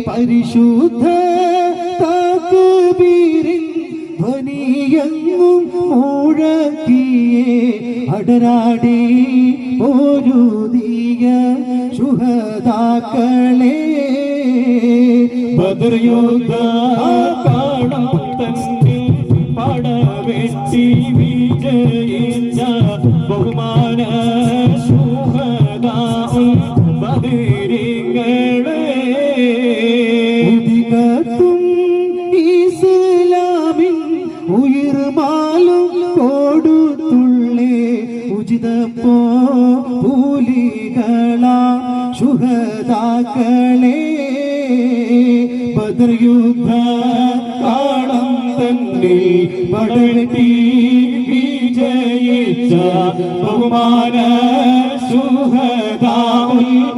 പരിശുദ്ധ തക്ബീരിൻ ധ്വനിയെങ്ങും മുഴക്കിയേ അടരാടി പൊരുതിയ ശുഹദാക്കളെ ബദർ യുദ്ധ പാടം തന്നിൽ പടവെട്ടി വിജയിച്ച ബഹുമാന ശുഹദാഉൽ ബദരിങ്ങളെ ഉദികത്തും ഇസ്ലാമിൻ ഉയർമാലും കൊടുത്തുള്ളേ ഉചിത പൂലികളാ ശുഹദാക്കളെ ബദർ യുദ്ധ പാടം തന്നിൽ പടവെട്ടി വിജയിച്ച ബഹുമാന ശുഹദാഉൽ